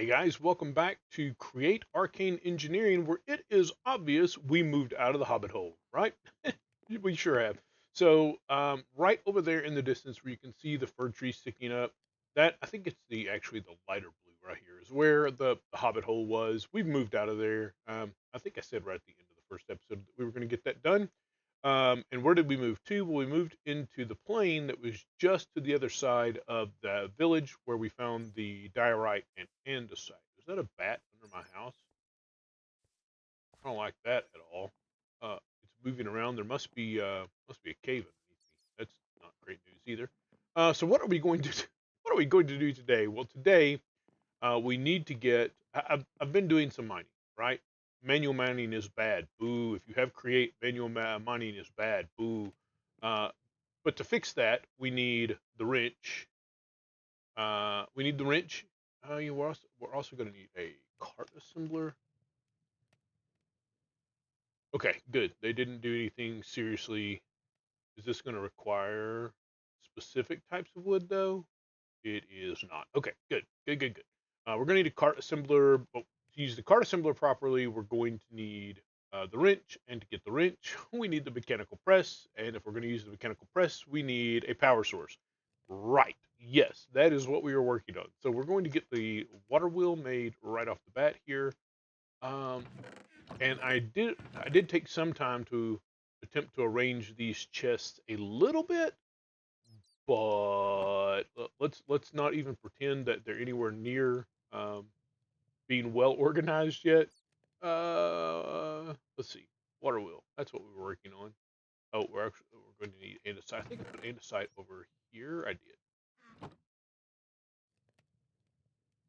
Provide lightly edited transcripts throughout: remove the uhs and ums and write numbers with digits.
Hey guys, welcome back to Create Arcane Engineering, where it is obvious we moved out of the Hobbit hole, right? We sure have. So, right over there in the distance, where you can see the fir tree sticking up, that I think it's actually the lighter blue right here is where the Hobbit hole was. We've moved out of there. I think I said right at the end of the first episode that we were going to get that done. And where did we move to? Well, we moved into the plain that was just to the other side of the village where we found the diorite and andesite. Is that a bat under my house? I don't like that at all. It's moving around. There must be a cave underneath me. That's not great news either. So what are we going to do? What are we going to do today? Well, today we need to get. I've been doing some mining, right? Manual mining is bad. Boo. If you have create, manual mining is bad. Boo. Uh, but to fix that, we need the wrench. We need the wrench. We're also going to need a cart assembler. Okay, good. They didn't do anything seriously. Is this going to require specific types of wood, though? It is not. Okay, good, good, good, good. We're going to need a cart assembler, but to use the cart assembler properly, we're going to need the wrench, and to get the wrench, we need the mechanical press, and if we're going to use the mechanical press, we need a power source. Right, yes, that is what we are working on. So we're going to get the water wheel made right off the bat here. Um, and I did take some time to attempt to arrange these chests a little bit, but let's not even pretend that they're anywhere near being well organized yet. Let's see, water wheel. That's what we were working on. Oh, we're going to need andesite. I think I put andesite over here. I did.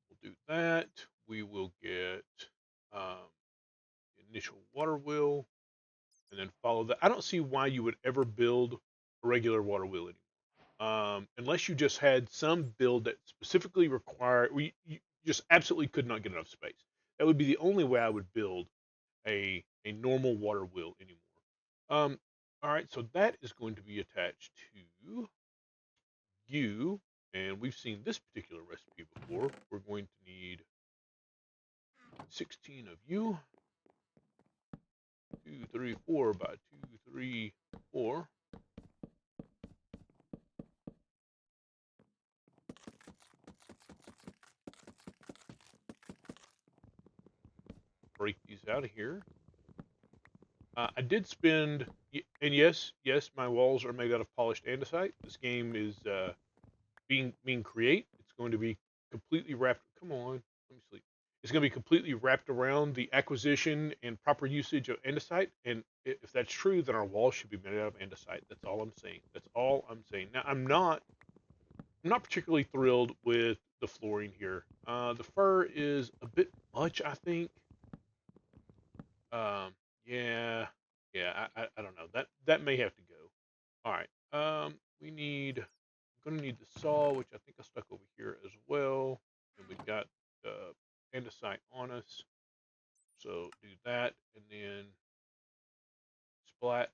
We'll do that. We will get um, the initial water wheel, and then follow that. I don't see why you would ever build a regular water wheel anymore. Unless you just had some build that specifically required, you just absolutely could not get enough space. That would be the only way I would build a normal water wheel anymore. Um, all right, so that is going to be attached to you, and we've seen this particular recipe before. We're going to need 16 of you. 2, 3, 4 by 2, 3, 4. Break these out of here. I did spend, and yes, my walls are made out of polished andesite. This game is being create. It's going to be completely wrapped. Come on, let me sleep. It's going to be completely wrapped around the acquisition and proper usage of andesite. And if that's true, then our walls should be made out of andesite. That's all I'm saying. That's all I'm saying. Now, I'm not particularly thrilled with the flooring here. The fur is a bit much, I think. Um, yeah, yeah, I don't know. That may have to go. All right. I'm gonna need the saw, which I think I stuck over here as well. And we've got the andesite on us. So do that and then splat.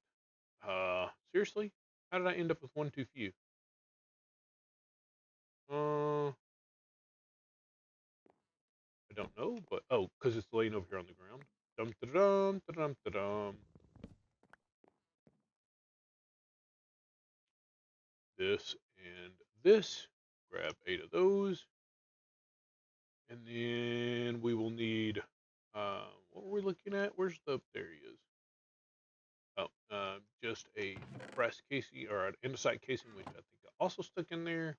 Seriously? How did I end up with one too few? I don't know, but oh, because it's laying over here on the ground. Dum da dum da dum da dum. This and this. Grab 8 of those. And then we will need, what were we looking at? There he is. Oh, just a brass casing or an andesite casing, which I think I also stuck in there.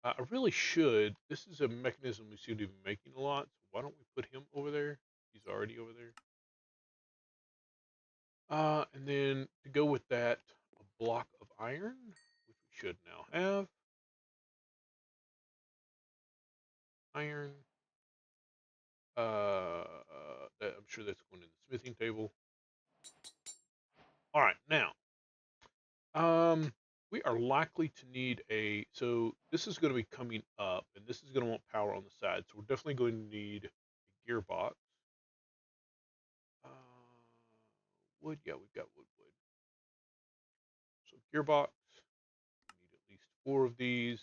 I really should. This is a mechanism we seem to be making a lot. So why don't we put him over there? He's already over there. And then to go with that, a block of iron, which we should now have. Iron. I'm sure that's going in the smithing table. All right, now we are likely to need so this is going to be coming up, and this is going to want power on the side. So we're definitely going to need a gearbox. Uh, wood, yeah, we've got wood. So gearbox, we need at least 4 of these.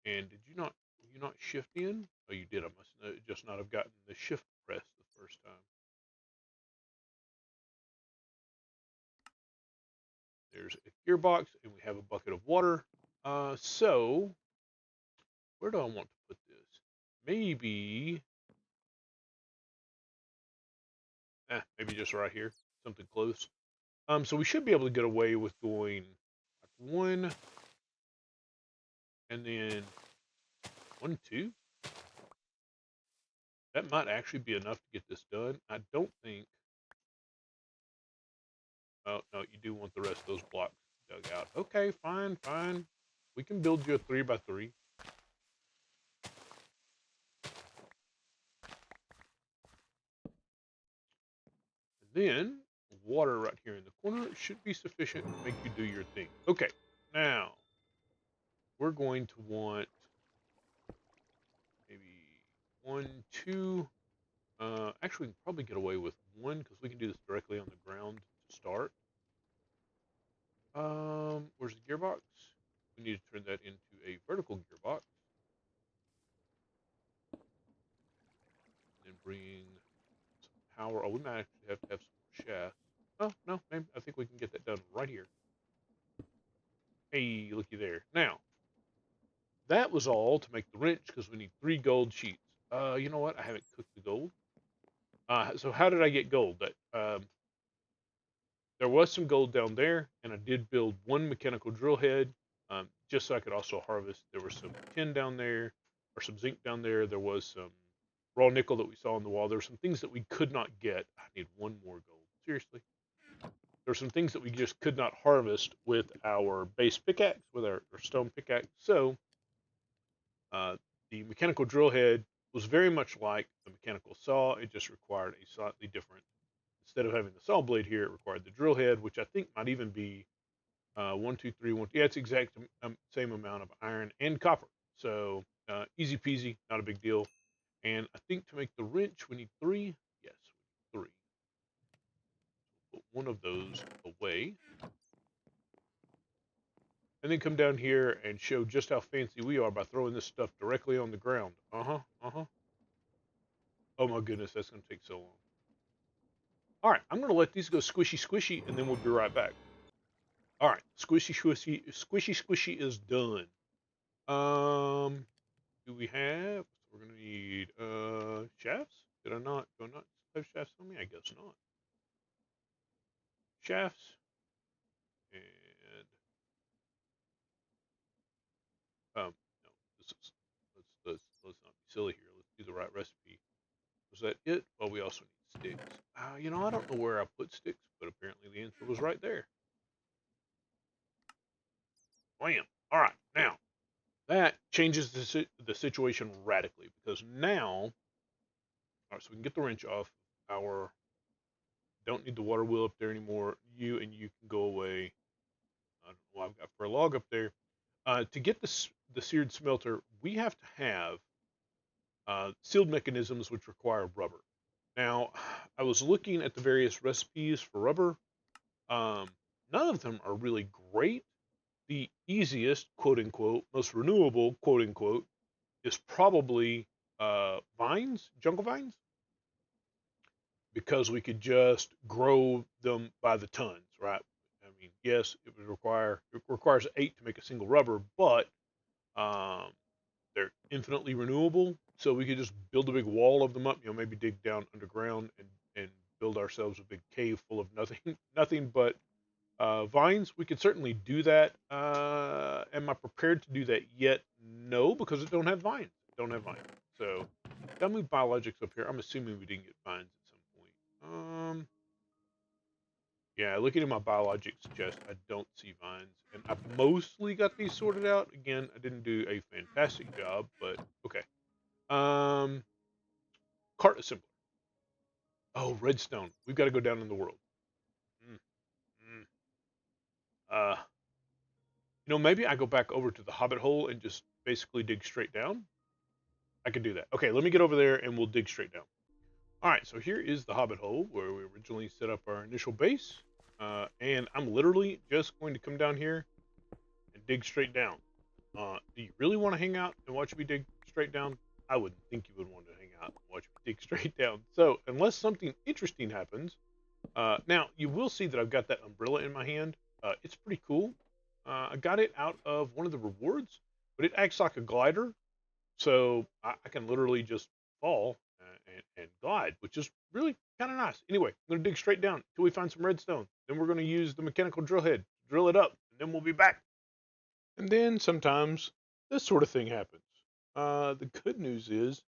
And did you not? you not shift in? Oh, you did. I must just not have gotten the shift press the first time. There's a gearbox, and we have a bucket of water. So where do I want to put this? Maybe, maybe just right here, something close. So we should be able to get away with going like 1, and then 1, 2. That might actually be enough to get this done. I don't think. Oh no, you do want the rest of those blocks dug out. Okay, fine, fine. We can build you a 3x3. Then water right here in the corner should be sufficient to make you do your thing. Okay, now we're going to want maybe 1, 2. Actually, we can probably get away with 1 because we can do this directly on the ground to start. Where's the gearbox? We need to turn that into a vertical gearbox. And then bring some power. Oh, we might actually have to have some more shafts. Oh, no, maybe, I think we can get that done right here. Hey, looky there. Now, that was all to make the wrench because we need 3 gold sheets. You know what? I haven't cooked the gold. So how did I get gold? There was some gold down there, and I did build 1 mechanical drill head, just so I could also harvest. There was some tin down there, or some zinc down there. There was some raw nickel that we saw on the wall. There were some things that we could not get. I need 1 more gold. Seriously. There were some things that we just could not harvest with our base pickaxe, with our stone pickaxe. So the mechanical drill head was very much like the mechanical saw. It just required a slightly different. Instead of having the saw blade here, it required the drill head, which I think might even be 1, 2, 3, 1. Yeah, it's exact same amount of iron and copper. So easy peasy, not a big deal. And I think to make the wrench, we need 3. Yes, 3. Put 1 of those away. And then come down here and show just how fancy we are by throwing this stuff directly on the ground. Oh my goodness, that's going to take so long. All right, I'm going to let these go squishy squishy, and then we'll be right back. All right, squishy squishy is done. Do we have? We're going to need shafts. Did I not? Do I not have shafts on me? I guess not. Shafts and no. This is let's not be silly here. Let's do the right recipe. Was that it? Well, we also need sticks. I don't know where I put sticks, but apparently the answer was right there. Bam. All right. Now, that changes the situation radically because now, all right, so we can get the wrench off. Our don't need the water wheel up there anymore. You can go away. I don't know why I've got for a log up there. To get the seared smelter, we have to have sealed mechanisms which require rubber. Now, I was looking at the various recipes for rubber. Um, None of them are really great. The easiest, quote unquote, most renewable, quote unquote, is probably vines, jungle vines, because we could just grow them by the tons, right? I mean, yes, it requires 8 to make a single rubber, but um, they're infinitely renewable. So we could just build a big wall of them up, maybe dig down underground and build ourselves a big cave full of nothing, nothing but vines. We could certainly do that. Am I prepared to do that yet? No, because it don't have vines. It don't have vines. So, did I move biologics up here? I'm assuming we didn't get vines at some point. Yeah, looking at my biologics chest, I don't see vines, and I've mostly got these sorted out. Again, I didn't do a fantastic job, but okay. Um, Cart assembler. Oh, redstone. We've got to go down in the world. Mm, mm. Uh, maybe I go back over to the Hobbit hole and just basically dig straight down. I could do that. Okay, let me get over there and we'll dig straight down. All right, so here is the Hobbit hole where we originally set up our initial base. And I'm literally just going to come down here and dig straight down. Do you really want to hang out and watch me dig straight down, I wouldn't think you would want to hang out and watch me dig straight down. So unless something interesting happens, now you will see that I've got that umbrella in my hand. It's pretty cool. I got it out of one of the rewards, but it acts like a glider, so I can literally just fall and glide, which is really kind of nice. Anyway, I'm going to dig straight down until we find some redstone. Then we're going to use the mechanical drill head to drill it up, and then we'll be back. And then sometimes this sort of thing happens. The good news is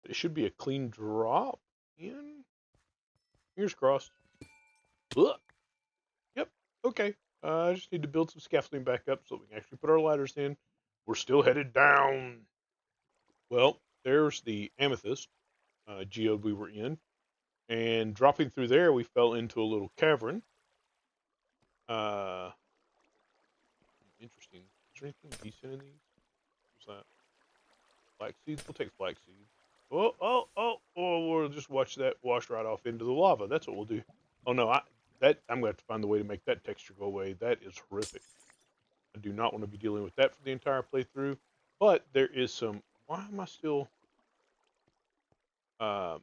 it should be a clean drop in. Fingers crossed. Ugh. Yep. Okay. I just need to build some scaffolding back up so we can actually put our ladders in. We're still headed down. Well, there's the amethyst geode we were in. And dropping through there, we fell into a little cavern. Uh, Interesting. Is there anything decent in these? What's that? Flax seeds? We'll take flax seeds. We'll just watch that wash right off into the lava. That's what we'll do. Oh no, I'm gonna have to find the way to make that texture go away. That is horrific. I do not want to be dealing with that for the entire playthrough. But there is some. Why am I still? Uh,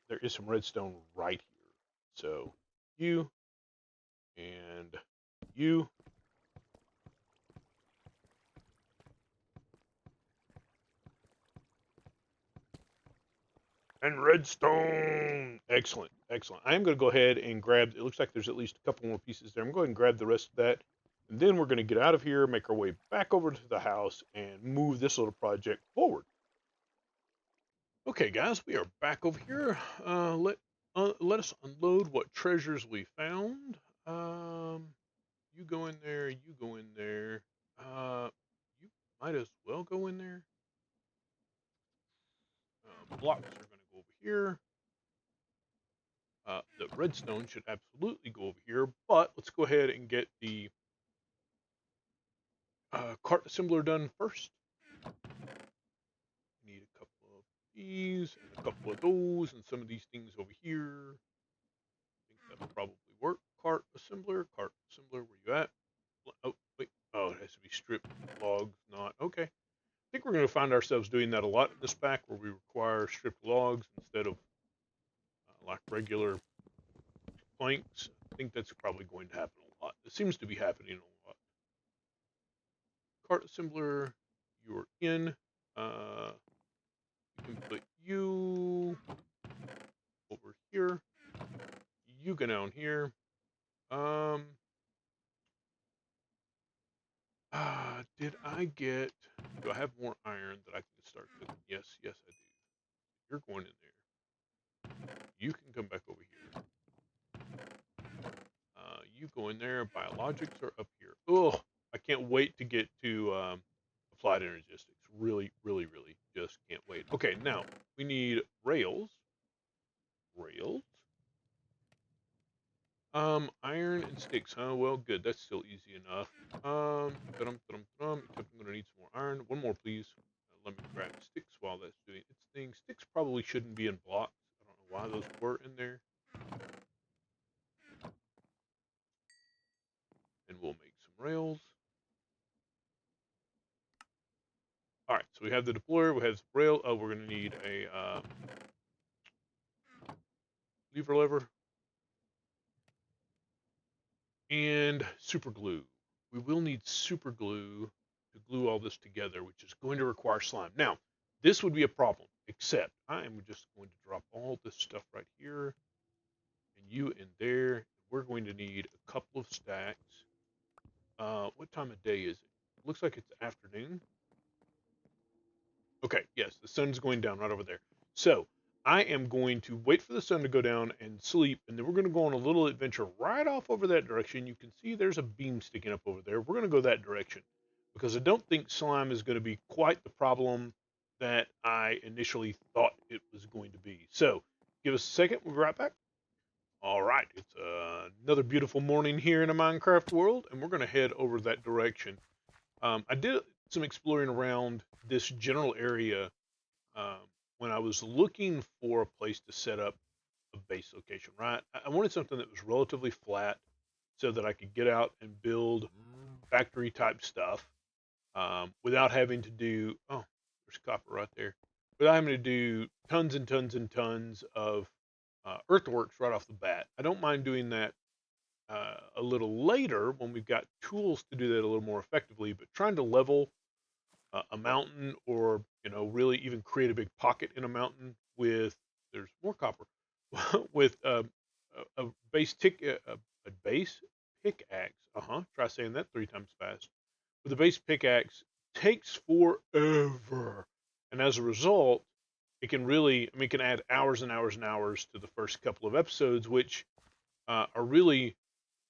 there is some redstone right here. So you and you. And redstone. Excellent, excellent. I am going to go ahead and grab, it looks like there's at least a couple more pieces there. I'm going to grab the rest of that. And then we're going to get out of here, make our way back over to the house, and move this little project forward. Okay, guys, we are back over here. Let us unload what treasures we found. You go in there. You go in there. You might as well go in there. Blocks are going to go over here. The redstone should absolutely go over here, but let's go ahead and get the cart assembler done first. Need a couple of these and a couple of those and some of these things over here. I think that'll probably work. Cart assembler, where you at? Oh, wait. Oh, it has to be stripped logs, not. Okay. I think we're going to find ourselves doing that a lot in this pack where we require stripped logs instead of like regular planks. I think that's probably going to happen a lot. It seems to be happening a lot. Cart assembler, you're in. You can put you over here. You go down here. Did I get? Do I have more iron that I can start cooking? Yes, yes, I do. You're going in there. You can come back over here. You go in there. Biologics are up here. Oh, I can't wait to get to applied energistics. Really, really, really just can't wait. Okay, now we need rails. Rails. Iron and sticks, huh? Well, good. That's still easy enough. Except I'm gonna need some more iron. One more, please. Let me grab sticks while that's doing its thing. Sticks probably shouldn't be in blocks. I don't know why those were in there. And we'll make some rails. All right, so we have the deployer. We have some rail. Oh, we're gonna need a lever. And super glue. We will need super glue to glue all this together, which is going to require slime. Now, this would be a problem, except I am just going to drop all this stuff right here, and you in there. We're going to need a couple of stacks. What time of day is it? Looks like it's afternoon. Okay, yes, the sun's going down right over there. So I am going to wait for the sun to go down and sleep, and then we're going to go on a little adventure right off over that direction. You can see there's a beam sticking up over there. We're going to go that direction because I don't think slime is going to be quite the problem that I initially thought it was going to be. So give us a second. We'll be right back. All right, it's another beautiful morning here in a Minecraft world, and we're going to head over that direction. I did some exploring around this general area um, when I was looking for a place to set up a base location, right? I wanted something that was relatively flat so that I could get out and build factory type stuff without having to do. Oh, There's copper right there. But I'm going to do tons and tons and tons of earthworks right off the bat. I don't mind doing that a little later when we've got tools to do that a little more effectively. But trying to level a mountain, or really even create a big pocket in a mountain with, there's more copper, with a base tick a base pickaxe. Try saying that 3 times fast. With a base pickaxe takes forever, and as a result, it can really, I mean, it can add hours and hours and hours to the first couple of episodes, which are really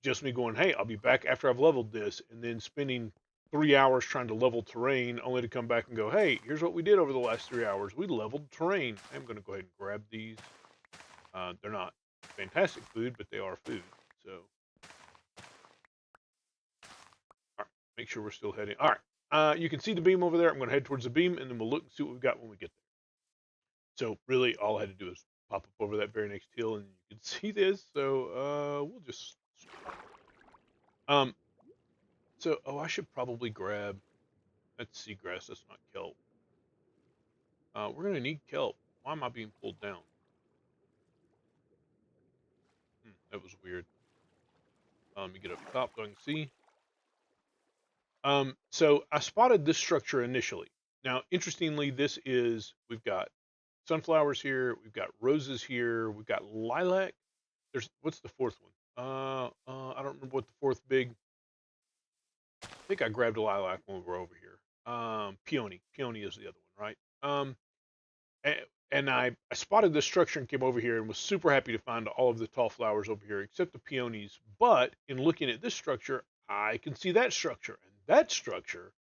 just me going, hey, I'll be back after I've leveled this, and then spending 3 hours trying to level terrain, only to come back and go, hey, here's what we did over the last 3 hours. We leveled terrain. I'm going to go ahead and grab these. They're not fantastic food, but they are food. So, all right, make sure we're still heading. All right, you can see the beam over there. I'm going to head towards the beam, and then we'll look and see what we've got when we get there. So really, all I had to do is pop up over that very next hill, and you can see this. So we'll just. So, I should probably grab. That's seagrass. That's not kelp. We're gonna need kelp. Why am I being pulled down? That was weird. Let me get up top so I can see. So I spotted this structure initially. Now, interestingly, we've got sunflowers here, we've got roses here, we've got lilac. What's the fourth one? I don't remember what the fourth big. I think I grabbed a lilac when we were over here. Peony. Peony is the other one, right? And I spotted this structure and came over here and was super happy to find all of the tall flowers over here except the peonies. But in looking at this structure, I can see that structure. And that structure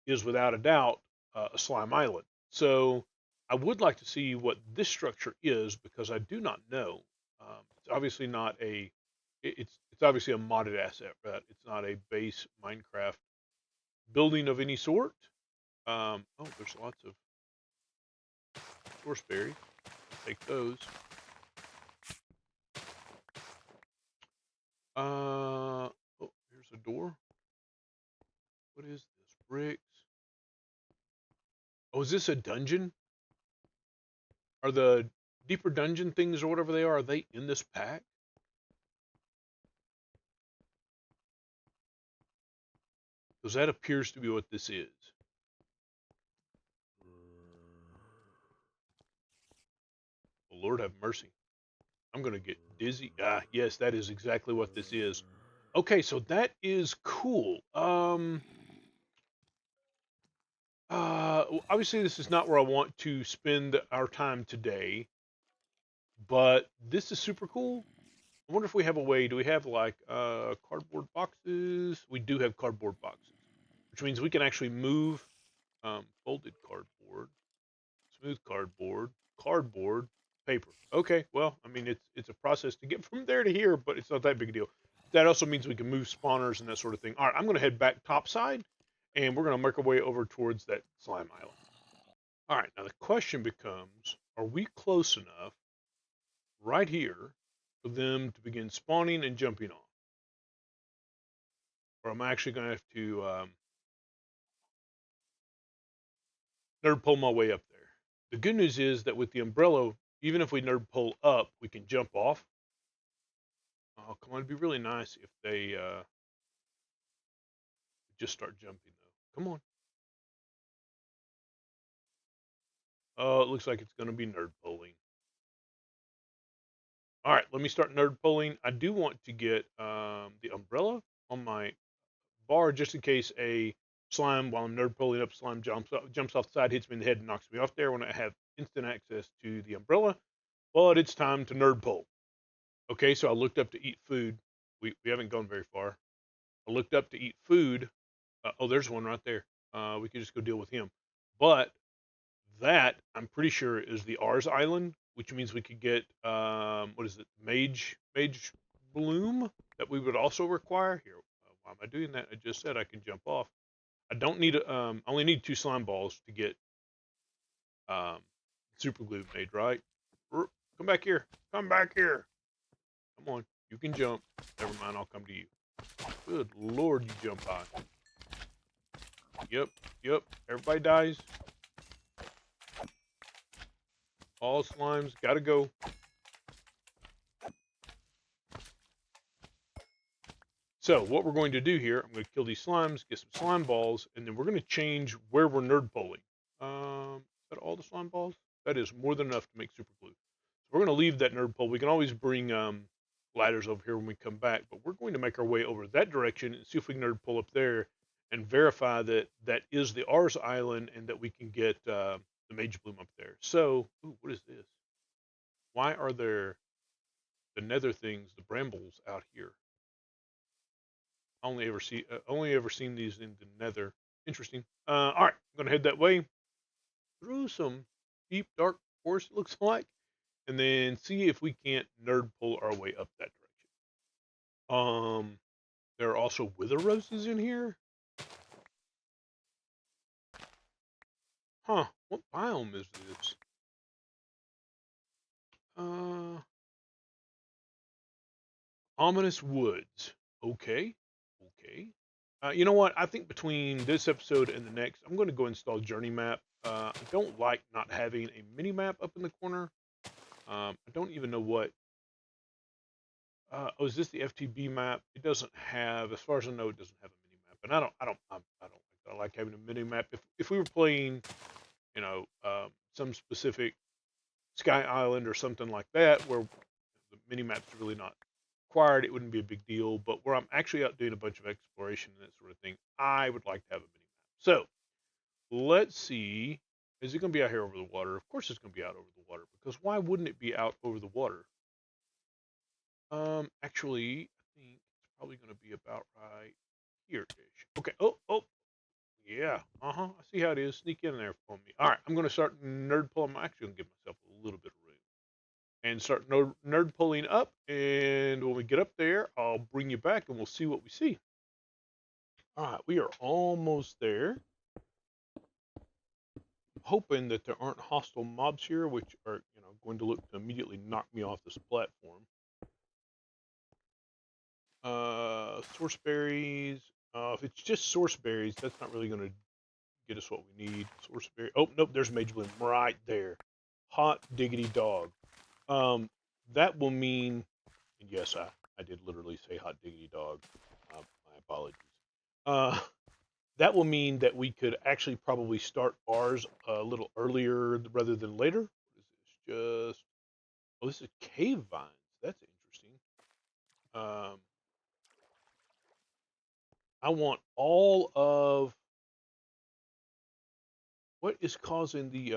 is without a doubt a slime island. So I would like to see what this structure is, because I do not know. It's obviously not it's obviously a modded asset, but it's not a base Minecraft building of any sort. Oh, there's lots of horse berries. Take those. Oh, here's a door. What is this? Bricks. Oh, is this a dungeon? Are the deeper dungeon things or whatever they are they in this pack? Because that appears to be what this is. Oh, Lord have mercy. I'm going to get dizzy. Ah, yes, that is exactly what this is. Okay, so that is cool. Obviously, this is not where I want to spend our time today, but this is super cool. I wonder if we have a way. Do we have like cardboard boxes? We do have cardboard boxes, which means we can actually move folded cardboard, smooth cardboard, cardboard, paper. Okay, well, I mean, it's a process to get from there to here, but it's not that big a deal. That also means we can move spawners and that sort of thing. All right, I'm going to head back topside, and we're going to make our way over towards that slime island. All right, now the question becomes, are we close enough right here for them to begin spawning and jumping off? Or am I actually going to have to nerd pull my way up there? The good news is that with the umbrella, even if we nerd pull up, we can jump off. Oh, come on, it'd be really nice if they just start jumping, though. Come on. Oh, it looks like it's going to be nerd pulling. All right, let me start nerd pulling. I do want to get the umbrella on my bar just in case a slime, while I'm nerd pulling up, slime jumps off the side, hits me in the head, and knocks me off there when I have instant access to the umbrella. But it's time to nerd pull. Okay, so I looked up to eat food. We haven't gone very far. I looked up to eat food. Oh, there's one right there. We could just go deal with him. But that, I'm pretty sure, is the Ars Island, which means we could get, what is it, Mage Bloom, that we would also require. Here, why am I doing that? I just said I can jump off. I don't need, I only need 2 slime balls to get super glue made, right? Come back here. Come back here. Come on. You can jump. Never mind, I'll come to you. Good Lord, you jump high. Yep. Everybody dies. All slimes gotta go. So what we're going to do here, I'm going to kill these slimes, get some slime balls, and then we're going to change where we're nerd pulling. Is that all the slime balls? That is more than enough to make super glue. So we're going to leave that nerd pull. We can always bring ladders over here when we come back, but we're going to make our way over that direction and see if we can nerd pull up there and verify that that is the Ars Island and that we can get the Mage Bloom up there. So, ooh, what is this? Why are there the nether things, the brambles out here? Only ever seen these in the nether. Interesting. All right, I'm gonna head that way through some deep dark forest. It looks like, and then see if we can't nerd pull our way up that direction. There are also wither roses in here. Huh? What biome is this? Uh, Ominous woods. Okay, okay. You know what? I think between this episode and the next, I'm going to go install Journey Map. I don't like not having a mini map up in the corner. I don't even know what. Oh, is this the FTB map? It doesn't have, as far as I know, it doesn't have a mini map, and I don't like that. I like having a mini map. If we were playing, some specific Sky Island or something like that, where the mini map's really not required, it wouldn't be a big deal. But where I'm actually out doing a bunch of exploration and that sort of thing, I would like to have a mini map. So let's see. Is it going to be out here over the water? Of course, it's going to be out over the water because why wouldn't it be out over the water? Actually, I think it's probably going to be about right here-ish. Okay. Oh, yeah. I see how it is. Sneak in there for me. All right. I'm going to start nerd pulling. I'm actually going to give myself a little bit of room and start nerd pulling up. And when we get up there, I'll bring you back and we'll see what we see. All right. We are almost there. Hoping that there aren't hostile mobs here, which are, going to look to immediately knock me off this platform. Source berries. If it's just source berries, that's not really going to get us what we need. Source berry. Oh, nope, there's Mage Bloom right there. Hot diggity dog. That will mean, and yes, I did literally say hot diggity dog. My apologies. That will mean that we could actually probably start ours a little earlier rather than later. What is this? This is cave vines. That's interesting. Um, I want all of what is causing the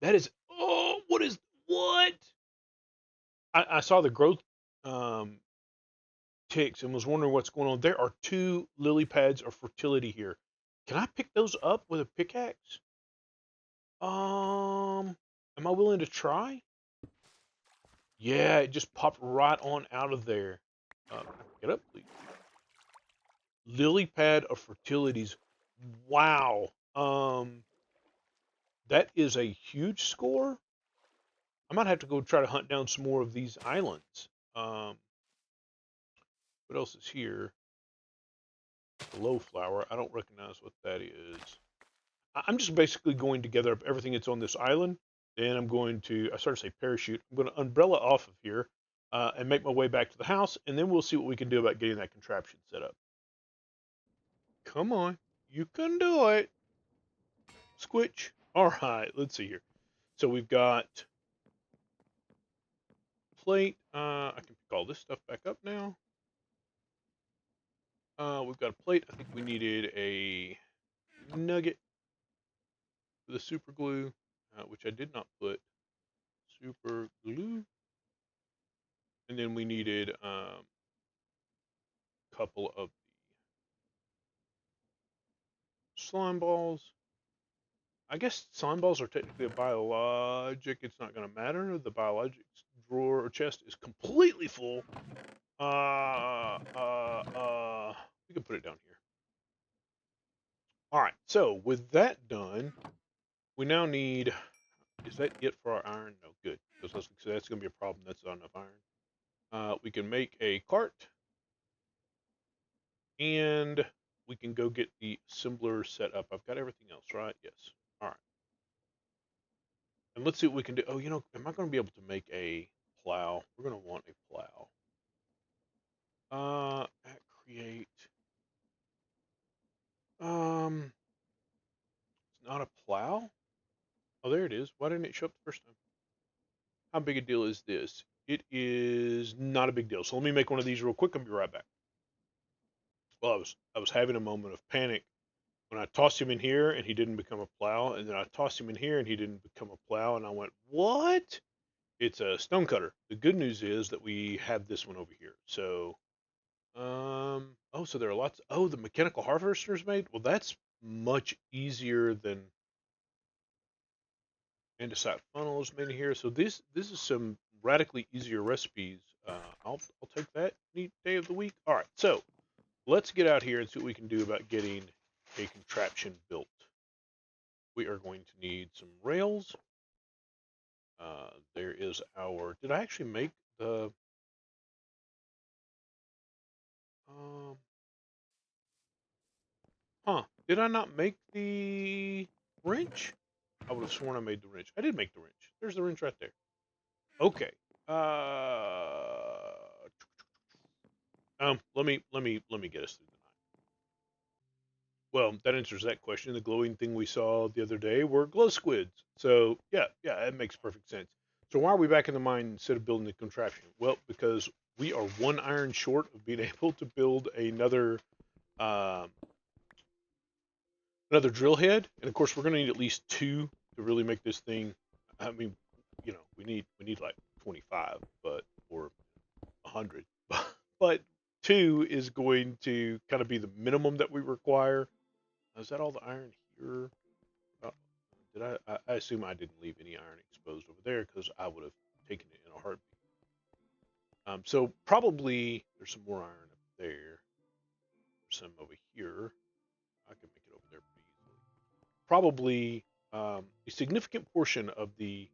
that is what I saw the growth um ticks and was wondering what's going on. There are two lily pads of fertility here. Can I pick those up with a pickaxe? Am I willing to try? Yeah, it just popped right on out of there. Get up, please. Lily pad of fertilities. Wow. That is a huge score. I might have to go try to hunt down some more of these islands. What else is here? Glow flower. I don't recognize what that is. I'm just basically going to gather up everything that's on this island. Then I'm going to, I started to say parachute. I'm going to umbrella off of here and make my way back to the house. And then we'll see what we can do about getting that contraption set up. Come on. You can do it. Squitch. All right. Let's see here. So we've got plate. I can pick all this stuff back up now. We've got a plate. I think we needed a nugget for the super glue, which I did not put. Super glue. And then we needed a couple of the slime balls. I guess slime balls are technically a biologic. It's not going to matter. The biologics drawer or chest is completely full. We can put it down here. All right. So with that done, we now need. Is that it for our iron? No, good. Because that's going to be a problem. That's not enough iron. We can make a cart, and we can go get the assembler set up. I've got everything else, right? Yes. All right. And let's see what we can do. Oh, am I going to be able to make a plow? We're going to want a plow. At create. Um, it's not a plow. Oh, there it is. Why didn't it show up the first time? How big a deal is this? It is not a big deal. So let me make one of these real quick and be right back. Well, I was having a moment of panic when I tossed him in here and he didn't become a plow, and then I tossed him in here and he didn't become a plow, and I went, what? It's a stonecutter. The good news is that we have this one over here. So, oh, so there are lots. Oh, the mechanical harvester's made. Well, that's much easier than andesite funnel is made here. So this is some radically easier recipes. I'll take that. Neat day of the week. All right, so let's get out here and see what we can do about getting a contraption built. We are going to need some rails. There is our. Did I actually make the? Um, Did I not make the wrench? I would have sworn I made the wrench. I did make the wrench. There's the wrench right there. Okay. Let me get us through the night. Well, that answers that question. The glowing thing we saw the other day were glow squids. So yeah, that makes perfect sense. So why are we back in the mine instead of building the contraption? Well, because we are one iron short of being able to build um, another drill head, and of course we're going to need at least two to really make this thing. I mean, we need like 25, but or 100, but two is going to kind of be the minimum that we require. Is that all the iron here? Uh, did I assume I didn't leave any iron exposed over there because I would have taken it in a heartbeat. So probably there's some more iron up there, some over here. I can make it over there pretty easily. Probably a significant portion of the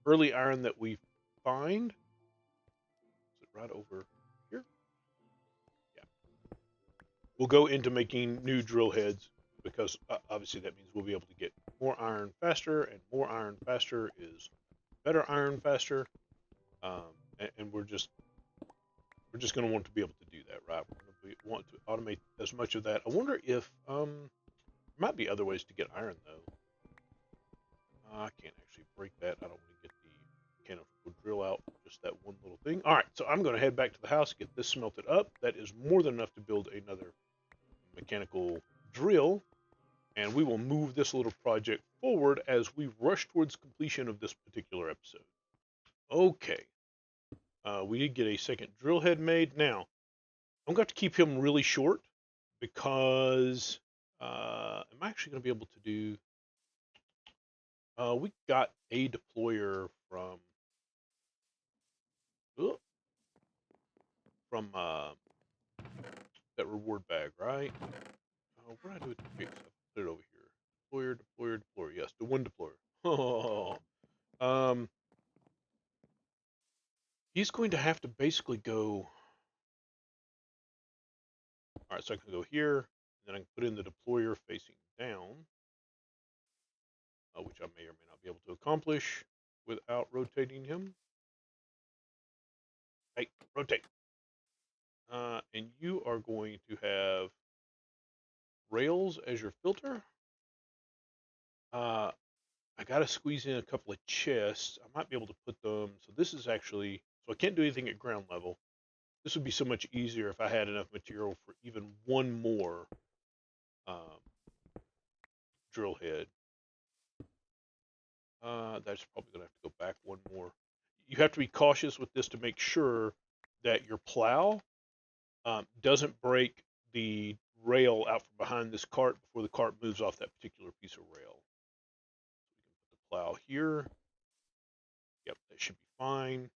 early iron that we find. Is it right over here? Yeah. We'll go into making new drill heads because obviously that means we'll be able to get more iron faster, and more iron faster is better iron faster. And we're just going to want to be able to do that, right? We're going to want to automate as much of that. I wonder if there might be other ways to get iron though. I can't actually break that. I don't want to get the mechanical drill out. Just that one little thing. All right, so I'm going to head back to the house, get this smelted up. That is more than enough to build another mechanical drill, and we will move this little project forward as we rush towards completion of this particular episode. Okay, we did get a second drill head made. Now, I'm going to have to keep him really short because I'm actually going to be able to do. We got a deployer uh, from that reward bag, right? What did I do with the fix? I put it over here. Deployer. Yes, the one deployer. Oh, um, he's going to have to basically go. All right, so I can go here, and then I can put in the deployer facing down, which I may or may not be able to accomplish without rotating him. Hey, rotate. And you are going to have rails as your filter. I got to squeeze in a couple of chests. I might be able to put them. So this is actually, so I can't do anything at ground level. This would be so much easier if I had enough material for even one more um, drill head. That's probably going to have to go back one more. You have to be cautious with this to make sure that your plow doesn't break the rail out from behind this cart before the cart moves off that particular piece of rail. So we can put the plow here. Yep, that should be fine.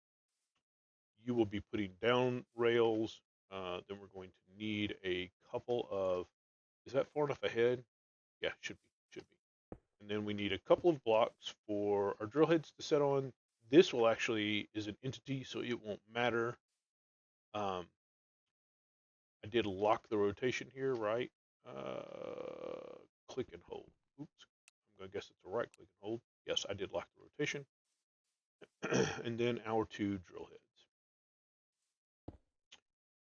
You will be putting down rails. Then we're going to need a couple of. Is that far enough ahead? Yeah, should be. Should be. And then we need a couple of blocks for our drill heads to set on. This will actually is an entity, so it won't matter. Um, I did lock the rotation here, right? Click and hold. Oops. I'm going to guess it's a right click and hold. Yes, I did lock the rotation. and then our 2 drill heads,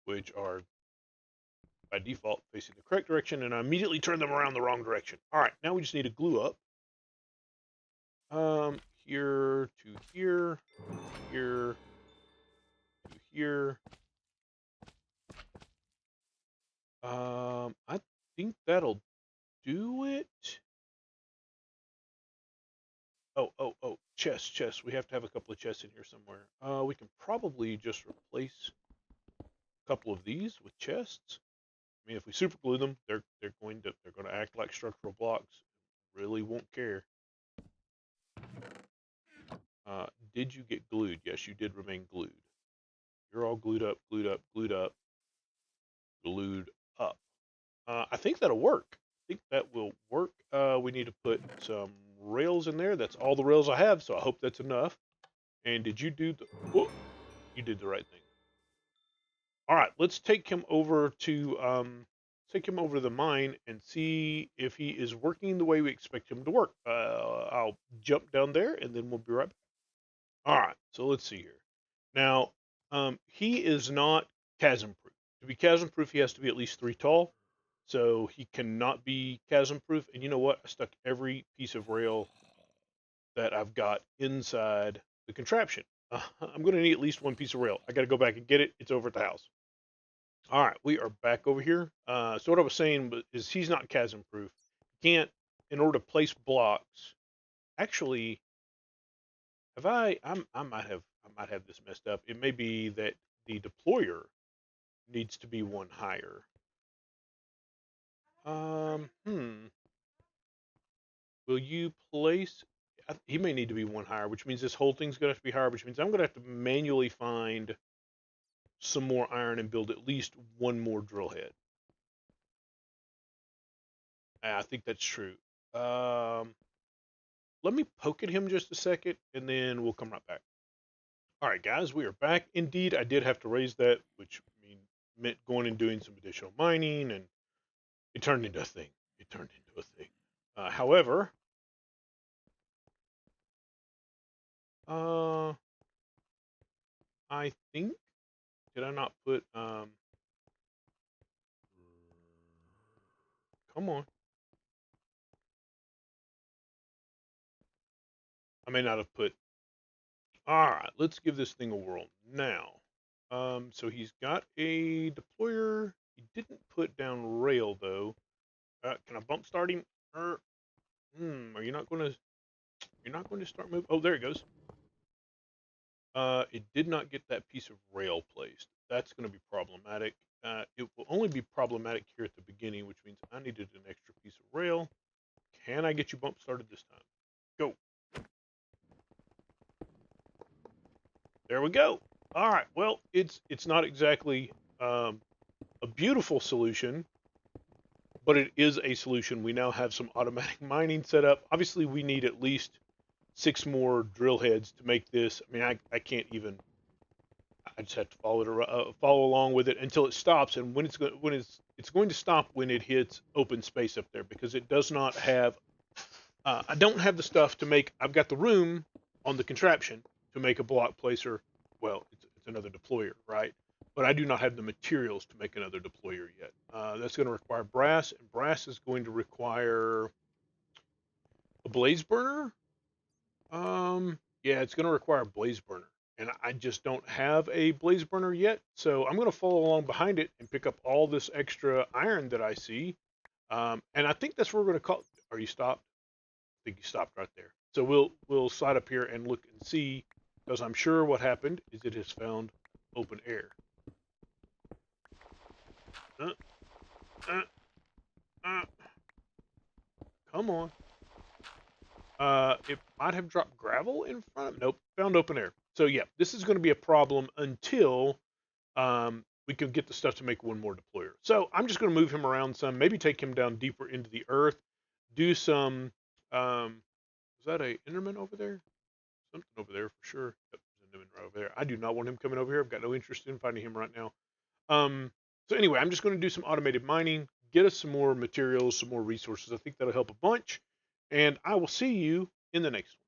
which are by default facing the correct direction, and I immediately turn them around the wrong direction. All right, now we just need to glue up. Here to here, here to here. I think that'll do it. Oh, chests. We have to have a couple of chests in here somewhere. We can probably just replace a couple of these with chests. I mean, if we super glue them, they're going to act like structural blocks. Really won't care. Did you get glued? Yes, you did remain glued. You're all glued up. I think that'll work. I think that will work. We need to put some rails in there. That's all the rails I have, so I hope that's enough. And did you do the... Whoa, you did the right thing. All right, let's take him over to the mine and see if he is working the way we expect him to work. I'll jump down there and then we'll be right back. All right, so let's see here. Now, he is not chasm proof. To be chasm proof, he has to be at least 3 tall. So he cannot be chasm proof. And you know what? I stuck every piece of rail that I've got inside the contraption. I'm going to need at least 1 piece of rail. I got to go back and get it. It's over at the house. All right, we are back over here. So what I was saying is he's not chasm proof. Can't, in order to place blocks. Actually, I might have this messed up. It may be that the deployer needs to be 1 higher. Will you place? He may need to be 1 higher, which means this whole thing's gonna have to be higher, which means I'm gonna have to manually find some more iron and build at least 1 more drill head. I think that's true. Let me poke at him just a second, and then we'll come right back. All right, guys, we are back. Indeed, I did have to raise that, which meant going and doing some additional mining, and it turned into a thing. However, I think, did I not put, come on. I may not have put, all right, let's give this thing a whirl now. So he's got a deployer. He didn't put down rail though. Can I bump start him? Are you not going to start moving? Oh, there it goes. It did not get that piece of rail placed. That's going to be problematic. It will only be problematic here at the beginning, which means I needed an extra piece of rail. Can I get you bump started this time? Go. There we go. All right. Well, it's not exactly a beautiful solution, but it is a solution. We now have some automatic mining set up. Obviously, we need at least 6 more drill heads to make this. I mean, I can't even. I just have to follow along with it until it stops. And when it's going to stop when it hits open space up there, because it does not have. I don't have the stuff to make. I've got the room on the contraption to make a block placer. Well, it's another deployer, right? But I do not have the materials to make another deployer yet. That's going to require brass, and brass is going to require a blaze burner. Yeah, it's going to require a blaze burner, and I just don't have a blaze burner yet. So I'm going to follow along behind it and pick up all this extra iron that I see. And I think that's what we're going to call. Are you stopped? I think you stopped right there. So we'll slide up here and look and see, because I'm sure what happened is it has found open air. Come on. It might have dropped gravel in front of. Nope, found open air. So yeah, this is going to be a problem until we can get the stuff to make 1 more deployer. So I'm just going to move him around some, maybe take him down deeper into the earth, do some. Is that a Enderman over there? Something over there for sure. Yep, there's an Enderman right over there. I do not want him coming over here. I've got no interest in finding him right now. So anyway, I'm just going to do some automated mining, get us some more materials, some more resources. I think that'll help a bunch. And I will see you in the next one.